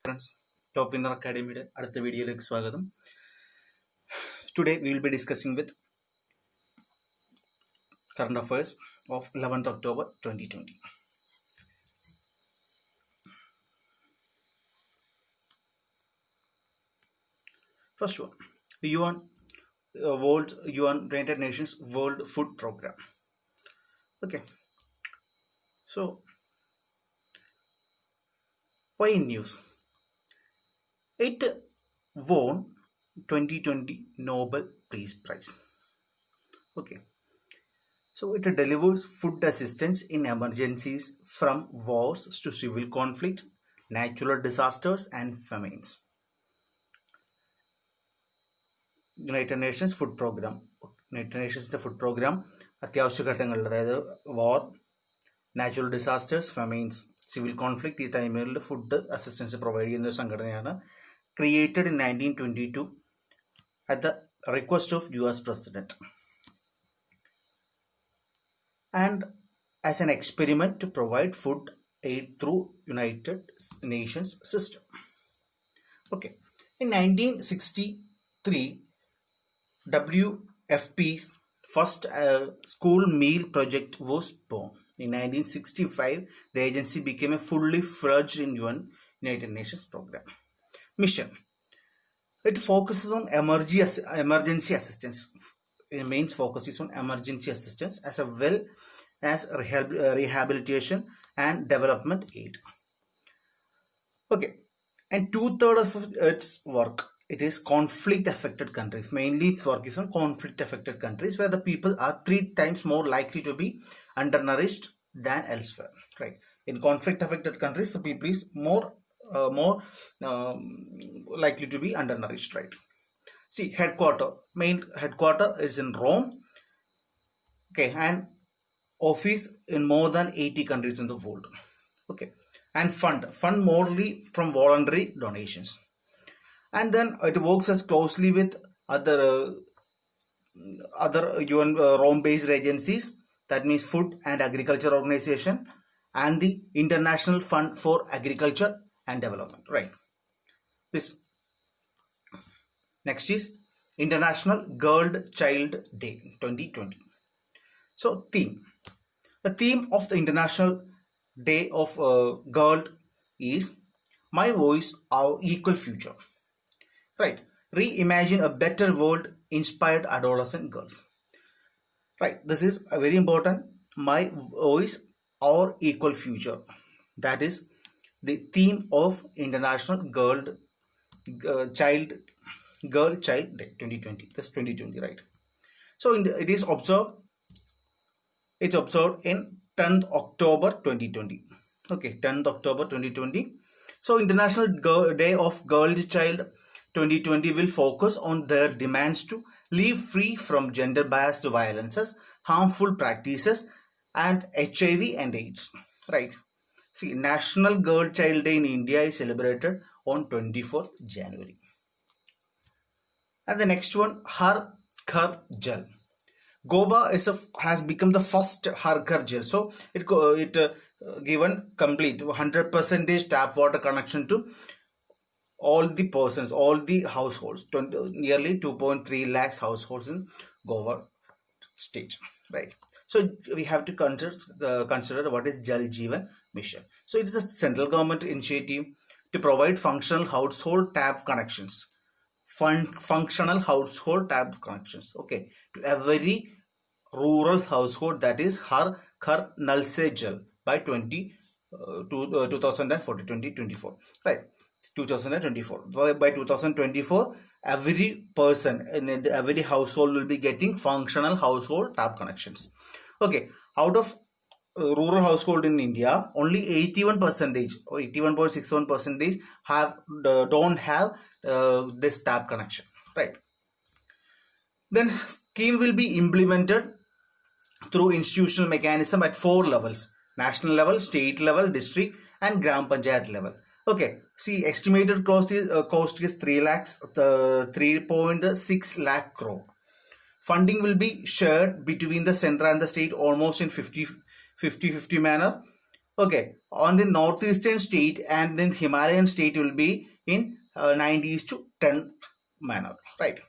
Friends, Top Winner Academy അടുത്ത വീഡിയോയിലേക്ക് സ്വാഗതം. Today we will be discussing with current affairs of 11th October 2020. First one, UN United Nations World Food Program. Okay, so why news? It won 2020 Nobel Peace Prize. Okay, so it delivers food assistance in emergencies from wars to civil conflict, natural disasters and famines. United Nations Food Program. United Nations Food Program അത്യാവശ്യ ഘട്ടങ്ങളിൽ അതായത് വാർ, natural disasters, ഫെമൈൻസ്, civil conflict ഈ ടൈമിൽ food assistance provide ചെയ്യുന്ന ഒരു സംഘടനയാണ്. Created in 1922 at the request of US President and as an experiment to provide food aid through United Nations system. Okay, in 1963 WFP's first school meal project was born. In 1965 the agency became a fully fledged in United Nations program. Mission. It focuses on emergency assistance. It main focus is on emergency assistance as well as rehabilitation and development aid. Okay, and 2/3 of its work, it is conflict affected countries. Mainly its work is on conflict affected countries where the people are 3 times more likely to be undernourished than elsewhere. Right, in conflict affected countries the people is more likely to be undernourished. Right, see, main headquarter is in Rome. Okay, and office in more than 80 countries in the world. Okay, and fund morely from voluntary donations, and then it works as closely with other UN Rome based agencies, that means Food and Agriculture Organization and the International Fund for Agriculture and Development. Right, this next is International Girl Child Day 2020. So the theme of the International Day of Girl is My Voice, Our Equal Future. Right, reimagine a better world inspired adolescent girls. Right, this is a very important. My voice, our equal future. That is the theme of International Girl Child Day 2020. That's 2020, right? So it's observed in 10th October 2020. Okay, 10th October 2020. So International Day of Girl Child 2020 will focus on their demands to live free from gender biased violences, harmful practices and HIV and AIDS. Right, see, National Girl Child Day in India is celebrated on 24th January. And the next one, Har Ghar Jal. Goa has become the first Har Ghar Jal. So it given complete 100% tap water connection to all the persons, all the households, nearly 2.3 lakhs households in Goa state. Right, so we have to consider what is Jal Jeevan Mission. So it is a central government initiative to provide functional household tap connections. Functional household tap connections. Okay, to every rural household, that is Har Ghar Nal Se Jal by 2024. Right, 2024. By 2024, every person in every household will be getting functional household tap connections. Okay, out of rural household in India, only 81% or 81.61% don't have this tap connection. Right, then scheme will be implemented through institutional mechanism at 4 levels: national level, state level, district and Gram Panchayat level. Okay, see, estimated cost is 3.6 lakh crore. Funding will be shared between the center and the state almost in 50-50 manner. Okay, on the northeastern state and then Himalayan state will be in 90:10 manner, right?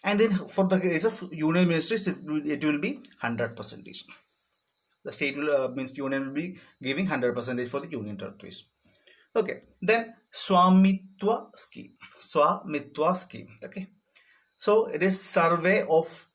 And then for the case of union ministries, it will be 100%. The state will means union will be giving 100% for the union territories. Okay, then SVAMITVA scheme. SVAMITVA scheme. Okay, so it is survey of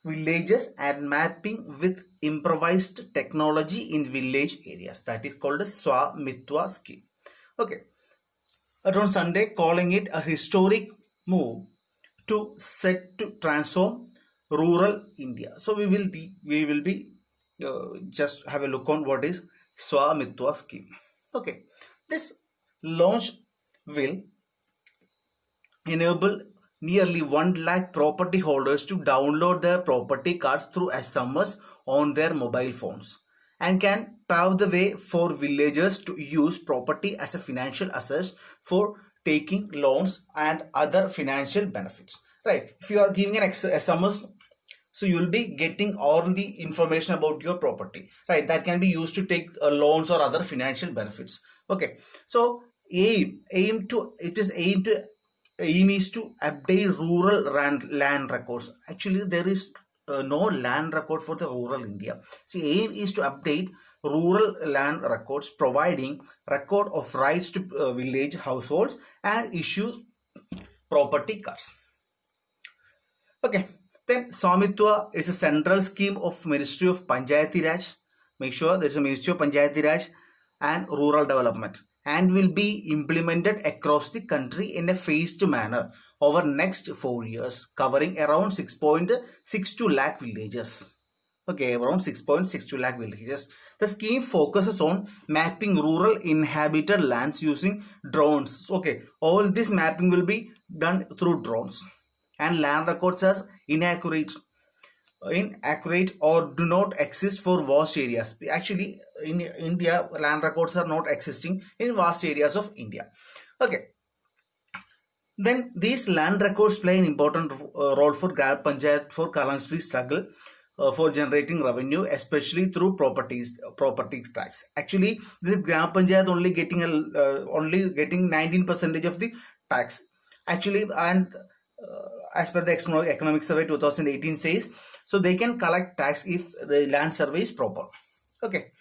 villages and mapping with improvised technology in village areas. That is called a SVAMITVA scheme. Okay, on Sunday, calling it a historic move to set to transform rural India. So we will be just have a look on what is SVAMITVA scheme. Okay, this launch will enable nearly 1 lakh property holders to download their property cards through SMS on their mobile phones and can pave the way for villagers to use property as a financial asset for taking loans and other financial benefits. Right? If you are giving an SMS, so you will be getting all the information about your property, right? That can be used to take loans or other financial benefits. Okay, so aim is to update rural land records. Actually, there is no land record for the rural India. See, aim is to update rural land records, providing record of rights to village households and issues property cards. Okay, then SVAMITVA is a central scheme of Ministry of Panchayati Raj. Make sure there is a Ministry of Panchayati Raj and Rural Development, and will be implemented across the country in a phased manner over next 4 years, covering around 6.62 lakh villages. Okay, around 6.62 lakh villages. The scheme focuses on mapping rural inhabited lands using drones. Okay, all this mapping will be done through drones, and land records as inaccurate or do not exist for vast areas. Actually, in India, land records are not existing in vast areas of India. Okay, then these land records play an important role for Gram Panchayat for currently struggle for generating revenue, especially through property tax. Actually, this Gram Panchayat only getting 19% of the tax. Actually, and as per the economic survey 2018 says, so they can collect tax if the land survey is proper. Okay,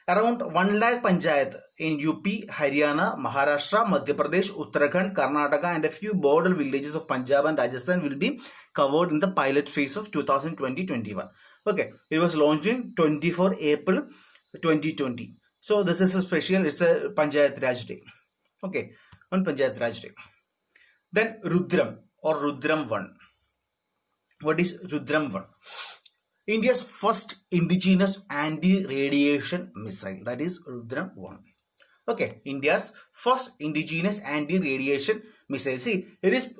around 1 lakh panchayat in UP, Haryana, Maharashtra, Madhya Pradesh, Uttarakhand, Karnataka and a few border villages of Punjab and Rajasthan will be covered in the pilot phase of 2020-21. Okay, it was launched in 24 April 2020. So this is a special, it's a Panchayat Raj Day. Okay, on Panchayat Raj Day. Then Rudram or Rudram 1. What is Rudram 1? India's first indigenous anti-radiation missile. That is Rudram 1. Okay, India's first indigenous anti-radiation missile. See, it is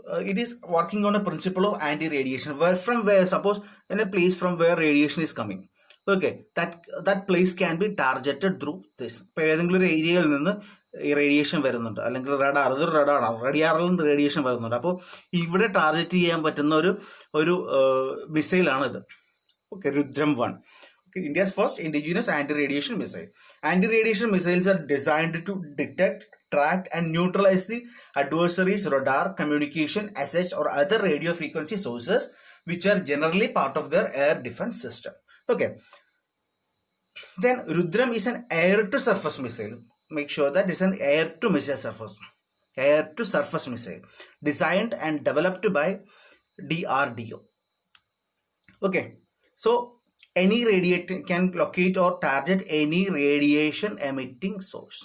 working on a principle of anti-radiation. Suppose in a place from where radiation is coming. Okay, that place can be targeted through this. Radiation വരുന്നുണ്ട്, അല്ലെങ്കിൽ റഡാറിൽ നിന്ന് radiation വരുന്നുണ്ട്. അപ്പോൾ ഇവിടെ target ചെയ്യാൻ പറ്റുന്ന ഒരു മിസൈലാണിത്. Okay, Rudram 1. Okay, India's first indigenous anti-radiation missile. Anti-radiation missiles are designed to detect, track and neutralize the adversary's radar, communication, assets or other radio frequency sources which are generally part of their air defense system. Okay. Then Rudram is an air-to-surface missile. Make sure that it's an air-to-surface missile designed and developed by DRDO. Okay, so any radiator can locate or target any radiation emitting source.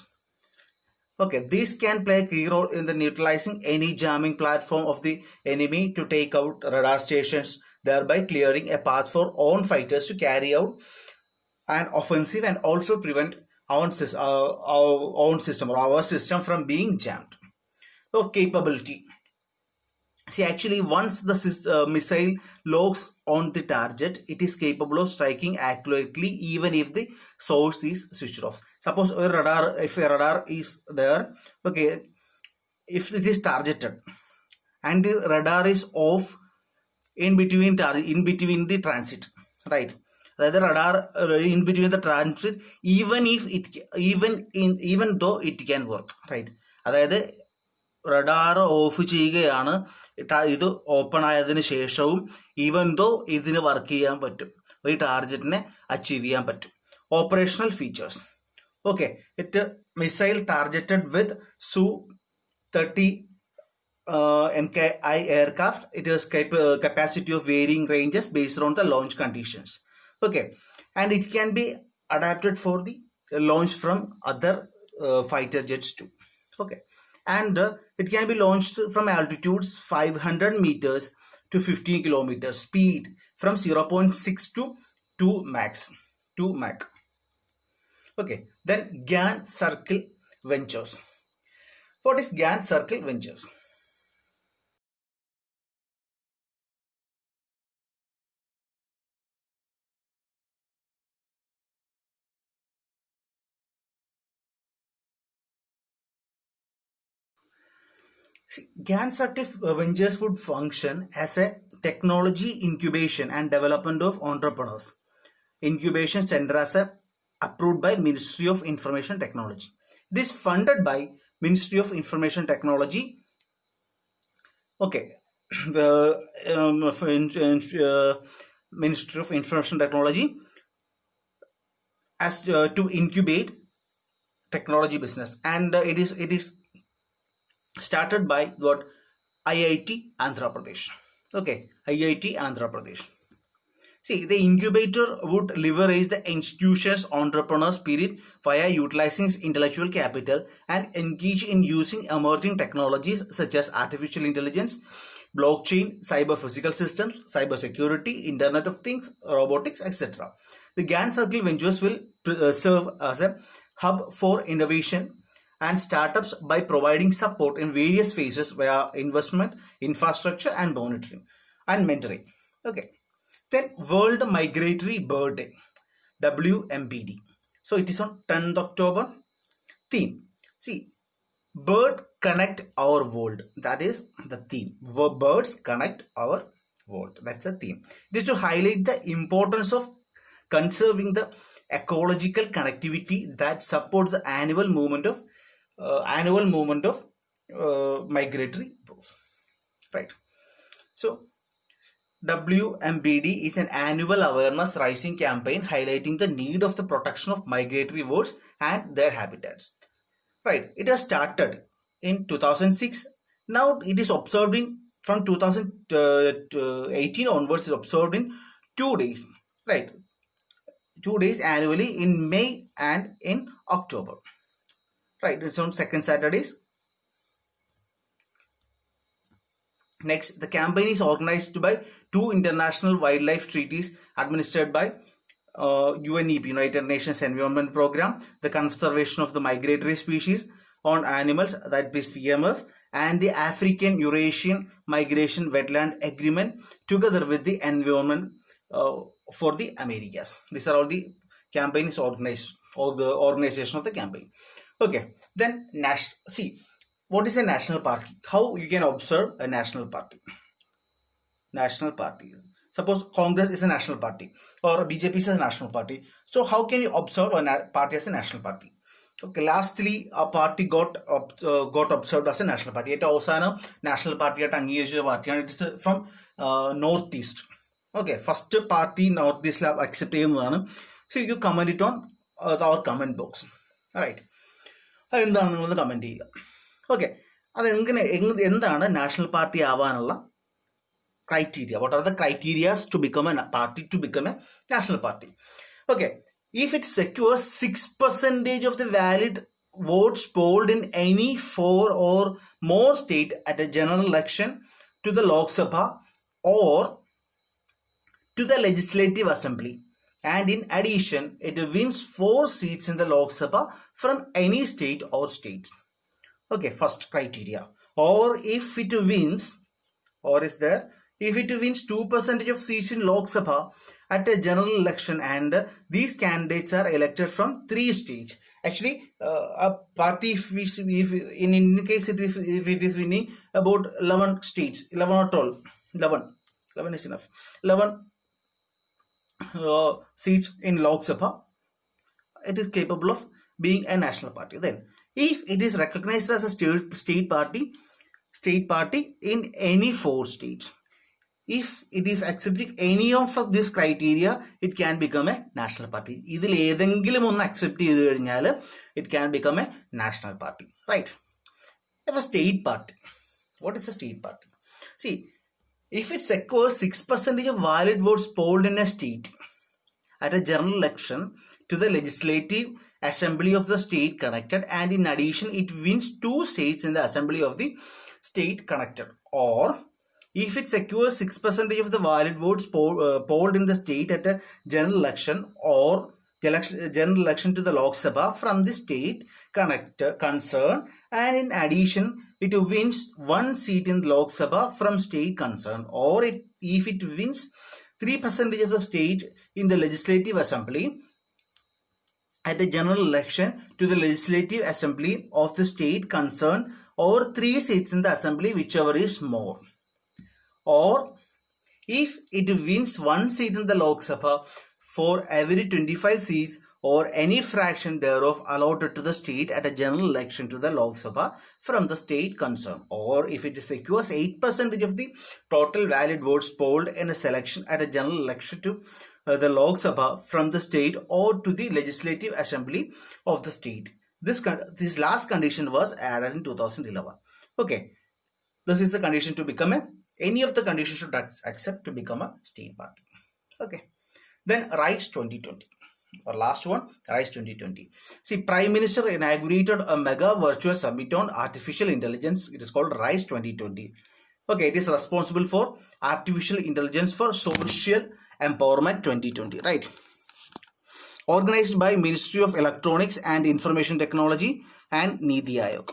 Okay, these can play a key role in the neutralizing any jamming platform of the enemy to take out radar stations, thereby clearing a path for own fighters to carry out an offensive and also prevent our system from being jammed. So capability. See, actually, once the missile locks on the target, it is capable of striking accurately even if the source is switched off. Suppose if a radar is there, okay, if it is targeted and the radar is off in between the transit, right? അതായത് radar in between the transit even though it can work, right? അതായത് radar of ചെയ്യുകയാണ് ഇത് open ആയതിനു ശേഷവും even though ഇതിന് work ചെയ്യാൻ പറ്റും, ഈ ടാർഗറ്റിനെ അച്ചീവ് ചെയ്യാൻ പറ്റും. Operational features. Okay, it missile targeted with SU-30 Mkl aircraft. It has capacity of varying ranges based on the launch conditions. Okay, and it can be adapted for the launch from other fighter jets too. Okay, and it can be launched from altitudes 500 meters to 15 kilometers, speed from 0.6 to 2 Mach. Okay, then GAN circle ventures. What is GAN circle ventures? See, GAN circle ventures would function as a technology incubation and development of entrepreneurs. Incubation center as a approved by Ministry of Information Technology. It is funded by Ministry of Information Technology. Okay, Ministry of Information Technology as to incubate technology business, and it is started by what? IIT Andhra Pradesh. Okay, IIT Andhra Pradesh. See, the incubator would leverage the institution's entrepreneur spirit via utilizing intellectual capital and engage in using emerging technologies such as artificial intelligence, blockchain, cyber physical systems, cyber security, Internet of Things, robotics, etc. The GAN Circle Ventures will serve as a hub for innovation and startups by providing support in various phases via investment, infrastructure, and monitoring and mentoring. Okay. Then World Migratory Bird Day, WMBD. So it is on 10th October. Theme. See, bird connect our world. That is the theme. Birds connect our world. That's the theme. It is to highlight the importance of conserving the ecological connectivity that supports the annual movement of migratory birds. Right. So WMBD is an annual awareness raising campaign highlighting the need of the protection of migratory birds and their habitats. Right. It has started in 2006. Now it is observed in from 2018 onwards. It is observed in 2 days. Right. 2 days annually in May and in October. Right. It's on second Saturdays. Next, the campaign is organized by 2 international wildlife treaties administered by UNEP, United Nations Environment Programme, the Conservation of the Migratory Species on Animals, that is PMS, and the African-Eurasian Migration Wetland Agreement, together with the Environment for the Americas. These are all the campaign is organized, or the organization of the campaign. Okay, then see. What is a national party? How you can observe a national party? National party. Suppose Congress is a national party or BJP is a national party. So how can you observe a party as a national party? Okay, lastly, a party got observed as a national party. It also a national party at Angieja party, and it is from Northeast. Okay, first party Northeast lab accepted. So you comment it on our comment box. Alright. എന്താണ് comment ചെയ്യുക. Okay, എന്താണ് national party ആവാനുള്ള criteria? What are the criteria to become a party, to become a national party? Okay, if it secures 6% of the valid votes polled in any 4 or more state at a general election to the Lok Sabha or to the Legislative Assembly, and in addition it wins 4 seats in the Lok Sabha from any state or states. Okay, first criteria. Or if it wins, or is there, if it wins 2% of seats in Lok Sabha at a general election and these candidates are elected from 3 states. Actually, a party, if in case if it is winning about 11 states, 11 or 12, 11 is enough. 11 seats in Lok Sabha, it is capable of being a national party. Then, if it is recognized as a state party in any 4 states, if it is accepting any of this criteria, it can become a national party. ഇതിൽ ഏതെങ്കിലും ഒന്ന് accept ചെയ്തു കഴിഞ്ഞാൽ it can become a national party, right? If a state party, what is a state party? See, if it secures 6% of valid votes polled in a state at a general election to the legislative assembly of the state connected, and in addition it wins 2 seats in the assembly of the state connected, or if it secures 6% of the valid votes polled in the state at a general election or general election to the Lok Sabha from the state concerned, and in addition it wins 1 seat in Lok Sabha from state concerned, or if it wins 3% of the state in the legislative assembly at the general election to the legislative assembly of the state concerned, or 3 seats in the assembly, whichever is more, or if it wins 1 seat in the Lok Sabha for every 25 seats or any fraction thereof allotted to the state at a general election to the Lok Sabha from the state concerned, or if it secures 8% of the total valid votes polled in a selection at a general election to the Lok Sabha from the state or to the legislative assembly of the state. This last condition was added in 2011. Okay, this is the condition to become any of the conditions should accept to become a state party. Okay, then RISE 2020, or last one, RISE 2020. See, Prime Minister inaugurated a mega virtual summit on artificial intelligence. It is called RISE 2020. Okay, it is responsible for artificial intelligence for social empowerment 2020, right? Organized by Ministry of Electronics and Information Technology and NITI Aayog.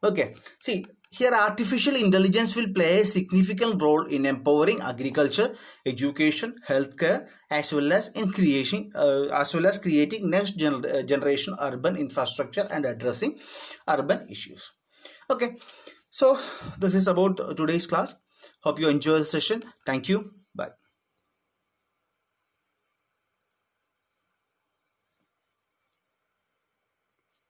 Okay, see, here artificial intelligence will play a significant role in empowering agriculture, education, healthcare, as well as creating next generation urban infrastructure and addressing urban issues. Okay, so this is about today's class. Hope you enjoy the session. Thank you.